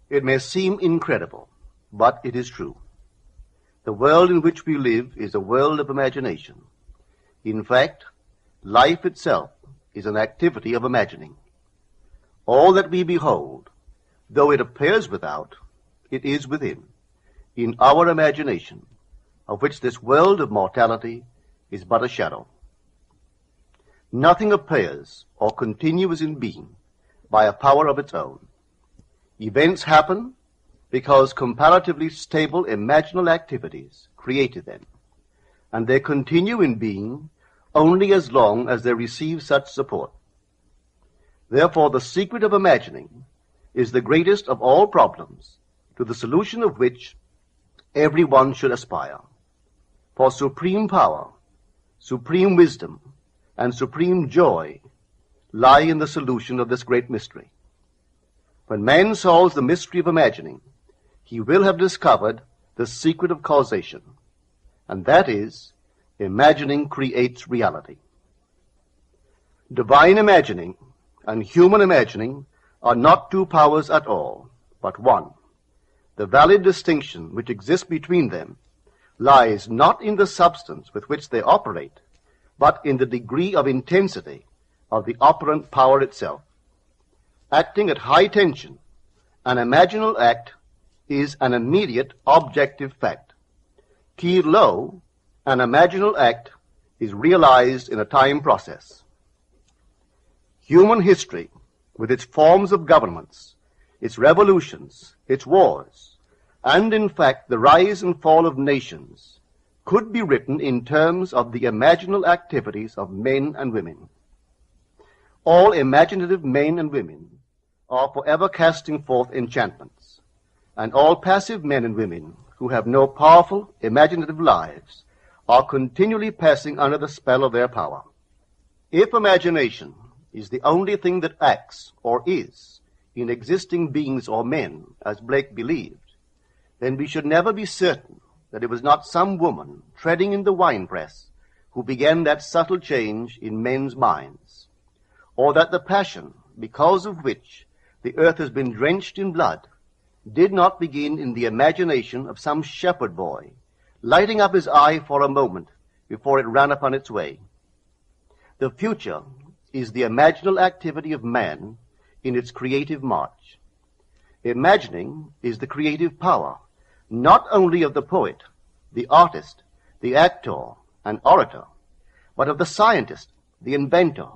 It may seem incredible, but it is true. The world in which we live is a world of imagination. In fact, life itself is an activity of imagining. All that we behold, though it appears without, it is within, in our imagination, of which this world of mortality is but a shadow. Nothing appears or continues in being by a power of its own. Events happen because comparatively stable imaginal activities created them, and they continue in being only as long as they receive such support. Therefore, the secret of imagining is the greatest of all problems, to the solution of which everyone should aspire. For supreme power, supreme wisdom, and supreme joy lie in the solution of this great mystery. When man solves the mystery of imagining, he will have discovered the secret of causation, and that is, imagining creates reality. Divine imagining and human imagining are not two powers at all, but one. The valid distinction which exists between them lies not in the substance with which they operate, but in the degree of intensity of the operant power itself. Acting at high tension, an imaginal act is an immediate objective fact. Keyed low, an imaginal act is realized in a time process. Human history, with its forms of governments, its revolutions, its wars, and in fact the rise and fall of nations, could be written in terms of the imaginal activities of men and women. All imaginative men and women are forever casting forth enchantments, and all passive men and women who have no powerful imaginative lives are continually passing under the spell of their power. If imagination is the only thing that acts or is in existing beings or men, as Blake believed, then we should never be certain that it was not some woman treading in the winepress who began that subtle change in men's minds, or that the passion because of which the earth has been drenched in blood did not begin in the imagination of some shepherd boy, lighting up his eye for a moment before it ran upon its way. The future is the imaginal activity of man in its creative march. Imagining is the creative power, not only of the poet, the artist, the actor, and orator, but of the scientist, the inventor,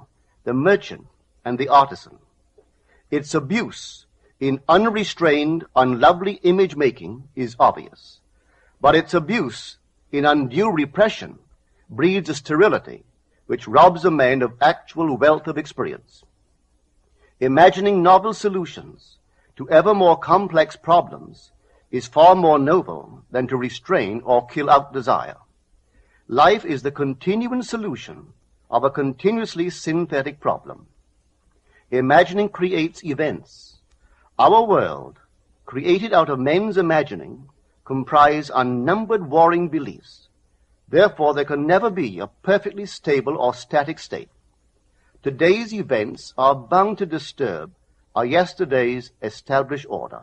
the merchant, and the artisan. Its abuse in unrestrained, unlovely image-making is obvious, but its abuse in undue repression breeds a sterility which robs a man of actual wealth of experience. Imagining novel solutions to ever more complex problems is far more noble than to restrain or kill out desire. Life is the continuing solution of a continuously synthetic problem. Imagining creates events. Our world, created out of men's imagining, comprise unnumbered warring beliefs. Therefore, there can never be a perfectly stable or static state. Today's events are bound to disturb our yesterday's established order.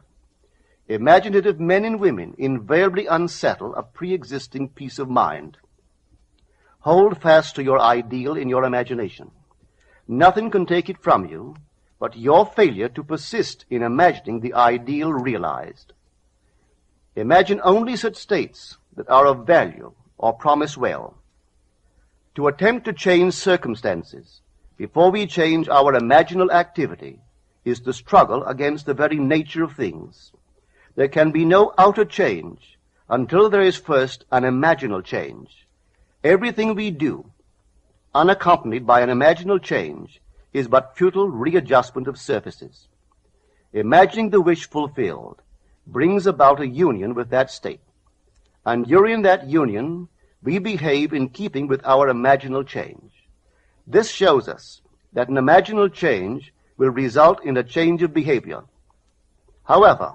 Imaginative men and women invariably unsettle a pre-existing peace of mind. Hold fast to your ideal in your imagination. Nothing can take it from you but your failure to persist in imagining the ideal realized. Imagine only such states that are of value or promise well. To attempt to change circumstances before we change our imaginal activity is the struggle against the very nature of things. There can be no outer change until there is first an imaginal change. Everything we do, unaccompanied by an imaginal change, is but futile readjustment of surfaces. Imagining the wish fulfilled brings about a union with that state, and during that union we behave in keeping with our imaginal change. This shows us that an imaginal change will result in a change of behavior. However,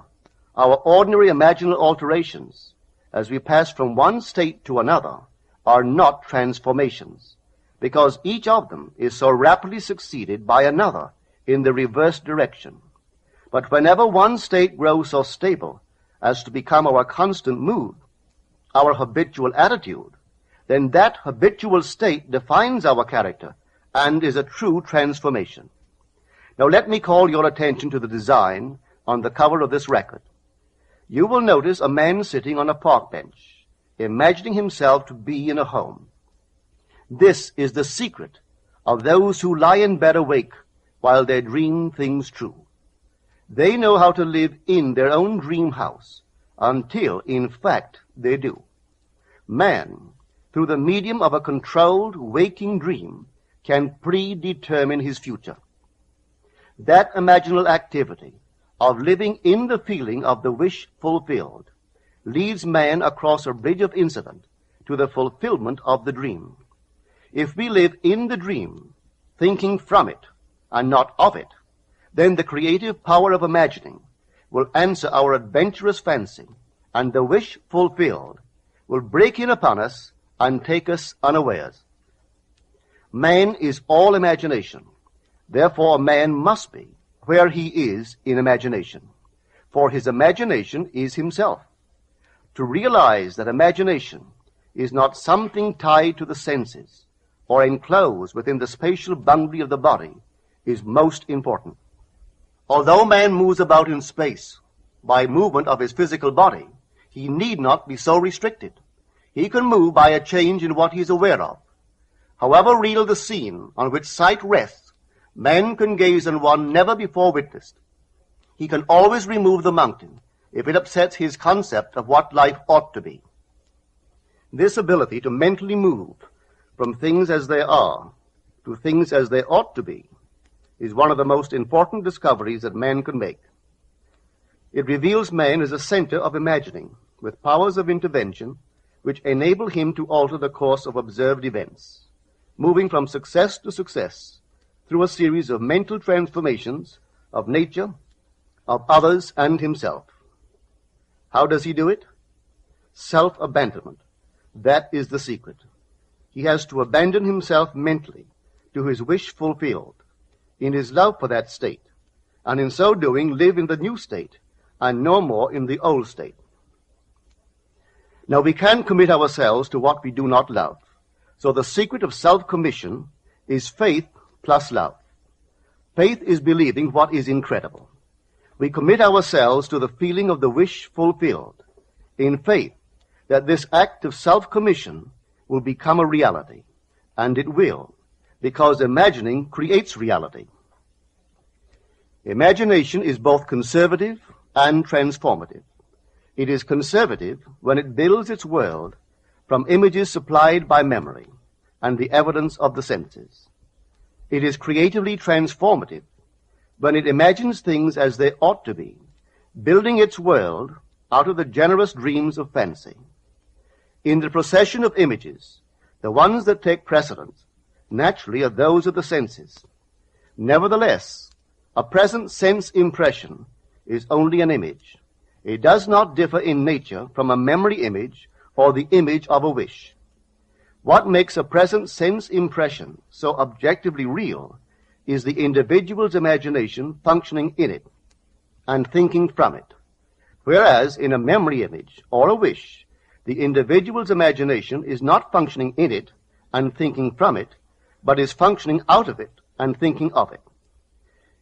our ordinary imaginal alterations, as we pass from one state to another, are not transformations, because each of them is so rapidly succeeded by another in the reverse direction. But whenever one state grows so stable as to become our constant mood, our habitual attitude, then that habitual state defines our character and is a true transformation. Now let me call your attention to the design on the cover of this record. You will notice a man sitting on a park bench, imagining himself to be in a home. This is the secret of those who lie in bed awake while they dream things true. They know how to live in their own dream house until, in fact, they do. Man, through the medium of a controlled waking dream, can predetermine his future. That imaginal activity of living in the feeling of the wish fulfilled leads man across a bridge of incident to the fulfillment of the dream. If we live in the dream, thinking from it and not of it, then the creative power of imagining will answer our adventurous fancy, and the wish fulfilled will break in upon us and take us unawares. Man is all imagination. Therefore, a man must be where he is in imagination, for his imagination is himself. To realize that imagination is not something tied to the senses or enclosed within the spatial boundary of the body is most important. Although man moves about in space by movement of his physical body, he need not be so restricted. He can move by a change in what he is aware of. However real the scene on which sight rests, man can gaze on one never before witnessed. He can always remove the mountain if it upsets his concept of what life ought to be. This ability to mentally move from things as they are to things as they ought to be is one of the most important discoveries that man can make. It reveals man as a center of imagining, with powers of intervention which enable him to alter the course of observed events, moving from success to success through a series of mental transformations of nature, of others, and himself. How does he do it? Self-abandonment. That is the secret. He has to abandon himself mentally to his wish fulfilled, in his love for that state, and in so doing live in the new state and no more in the old state. Now we can commit ourselves to what we do not love. So the secret of self-commission is faith plus love. Faith is believing what is incredible. We commit ourselves to the feeling of the wish fulfilled, in faith that this act of self-commission will become a reality, and it will, because imagining creates reality. Imagination is both conservative and transformative. It is conservative when it builds its world from images supplied by memory and the evidence of the senses. It is creatively transformative when it imagines things as they ought to be, building its world out of the generous dreams of fancy. In the procession of images, the ones that take precedence naturally are those of the senses. Nevertheless, a present sense impression is only an image. It does not differ in nature from a memory image or the image of a wish. What makes a present sense impression so objectively real is the individual's imagination functioning in it and thinking from it, whereas in a memory image or a wish, the individual's imagination is not functioning in it and thinking from it, but is functioning out of it and thinking of it.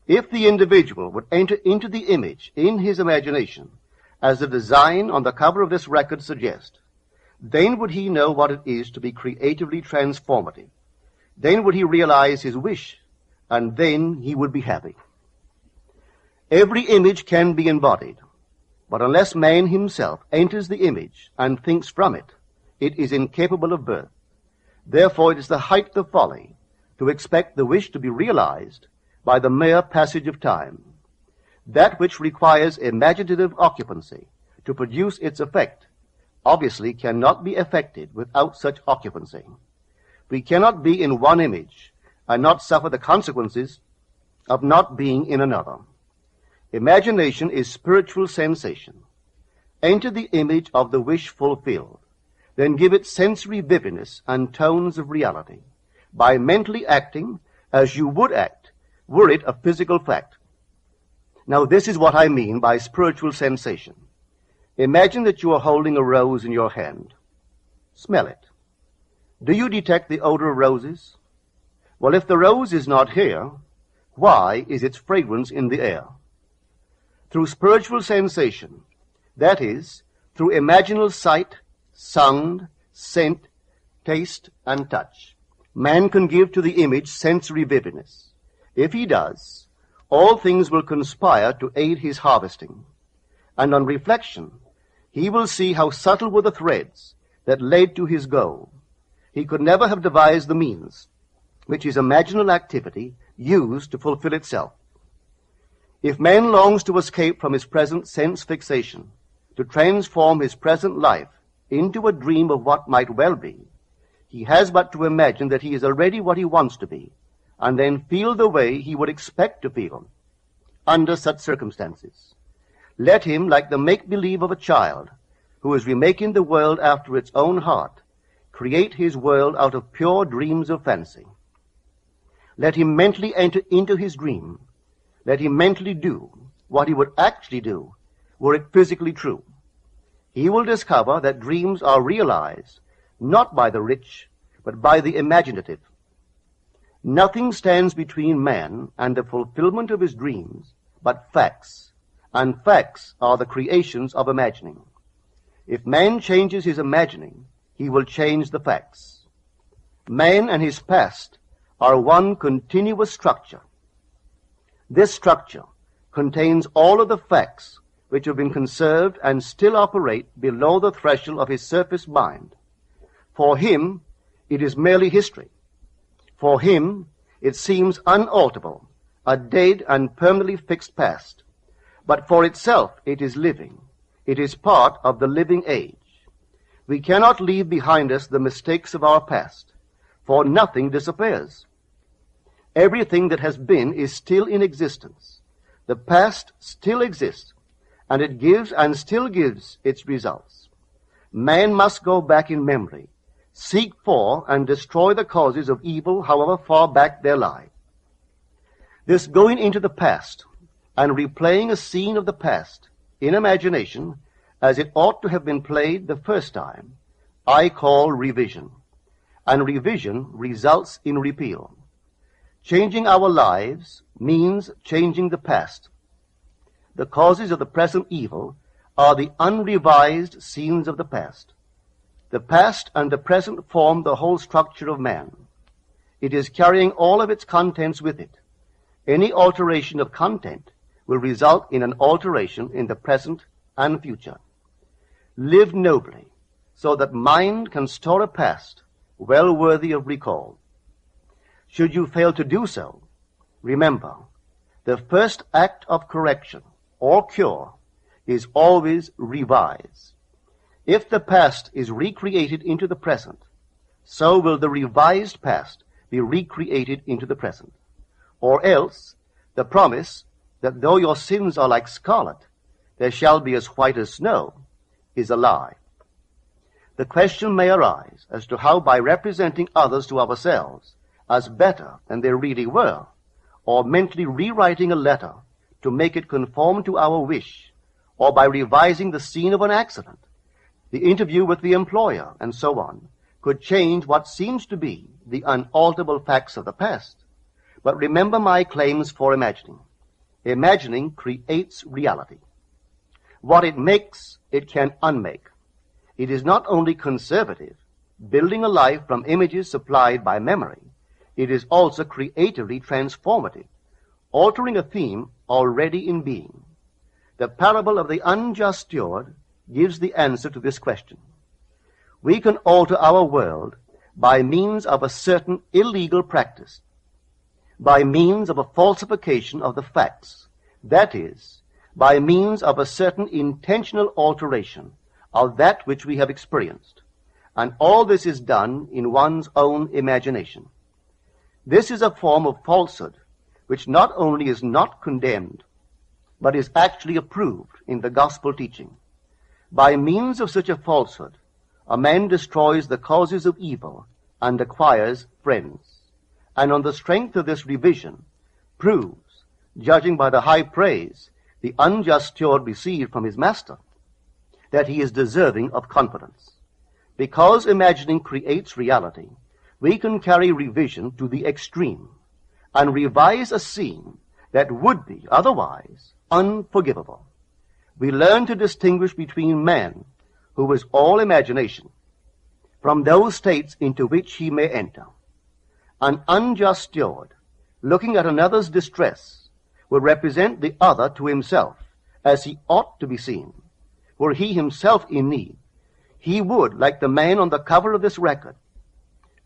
If the individual would enter into the image in his imagination, as the design on the cover of this record suggests, then would he know what it is to be creatively transformative. Then would he realize his wish, and then he would be happy. Every image can be embodied, but unless man himself enters the image and thinks from it, it is incapable of birth. Therefore it is the height of folly to expect the wish to be realized by the mere passage of time. That which requires imaginative occupancy to produce its effect obviously cannot be effected without such occupancy. We cannot be in one image and not suffer the consequences of not being in another. Imagination is spiritual sensation. Enter the image of the wish fulfilled, then give it sensory vividness and tones of reality by mentally acting as you would act were it a physical fact. Now, this is what I mean by spiritual sensation. Imagine that you are holding a rose in your hand. Smell it. Do you detect the odor of roses? Well, if the rose is not here, why is its fragrance in the air? Through spiritual sensation, that is, through imaginal sight, sound, scent, taste, and touch, man can give to the image sensory vividness. If he does, all things will conspire to aid his harvesting. And on reflection, he will see how subtle were the threads that led to his goal. He could never have devised the means which his imaginal activity used to fulfill itself. If man longs to escape from his present sense fixation, to transform his present life into a dream of what might well be, he has but to imagine that he is already what he wants to be, and then feel the way he would expect to feel under such circumstances. Let him, like the make-believe of a child who is remaking the world after its own heart, create his world out of pure dreams of fancy. Let him mentally enter into his dream. Let him mentally do what he would actually do were it physically true. He will discover that dreams are realized not by the rich, but by the imaginative. Nothing stands between man and the fulfillment of his dreams but facts, and facts are the creations of imagining. If man changes his imagining, he will change the facts. Man and his past are one continuous structure. This structure contains all of the facts which have been conserved and still operate below the threshold of his surface mind. For him, it is merely history. For him, it seems unalterable, a dead and permanently fixed past. But for itself, it is living. It is part of the living age. We cannot leave behind us the mistakes of our past, for nothing disappears. Everything that has been is still in existence. The past still exists, and it gives and still gives its results. Man must go back in memory, seek for and destroy the causes of evil, however far back they lie. This going into the past and replaying a scene of the past in imagination as it ought to have been played the first time, I call revision. And revision results in repeal. Changing our lives means changing the past. The causes of the present evil are the unrevised scenes of the past. The past and the present form the whole structure of man. It is carrying all of its contents with it. Any alteration of content will result in an alteration in the present and future. Live nobly, so that mind can store a past well worthy of recall. Should you fail to do so, remember, the first act of correction or cure is always revise. If the past is recreated into the present, so will the revised past be recreated into the present. Or else, the promise that though your sins are like scarlet, they shall be as white as snow, is a lie. The question may arise as to how, by representing others to ourselves as better than they really were, or mentally rewriting a letter to make it conform to our wish, or by revising the scene of an accident, the interview with the employer, and so on, could change what seems to be the unalterable facts of the past. But remember my claims for imagining. Imagining creates reality. What it makes, it can unmake. It is not only conservative, building a life from images supplied by memory. It is also creatively transformative, altering a theme already in being. The parable of the unjust steward gives the answer to this question. We can alter our world by means of a certain illegal practice, by means of a falsification of the facts, that is, by means of a certain intentional alteration of that which we have experienced. And all this is done in one's own imagination. This is a form of falsehood which not only is not condemned, but is actually approved in the gospel teaching. By means of such a falsehood, a man destroys the causes of evil and acquires friends. And on the strength of this revision, proves, judging by the high praise the unjust steward received from his master, that he is deserving of confidence. Because imagining creates reality, we can carry revision to the extreme and revise a scene that would be otherwise unforgivable. We learn to distinguish between man, who is all imagination, from those states into which he may enter. An unjust steward, looking at another's distress, will represent the other to himself as he ought to be seen. Were he himself in need, he would, like the man on the cover of this record,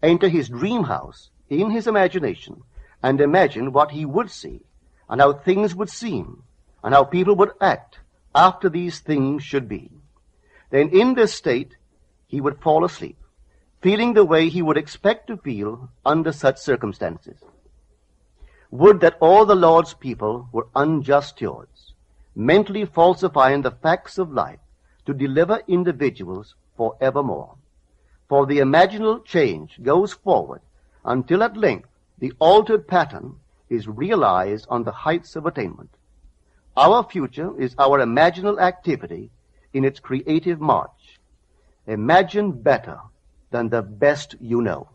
enter his dream house in his imagination and imagine what he would see and how things would seem and how people would act after these things should be. Then in this state he would fall asleep, feeling the way he would expect to feel under such circumstances. Would that all the Lord's people were unjust stewards, mentally falsifying the facts of life to deliver individuals forevermore. For the imaginal change goes forward until at length the altered pattern is realized on the heights of attainment. Our future is our imaginal activity in its creative march. Imagine better than the best you know.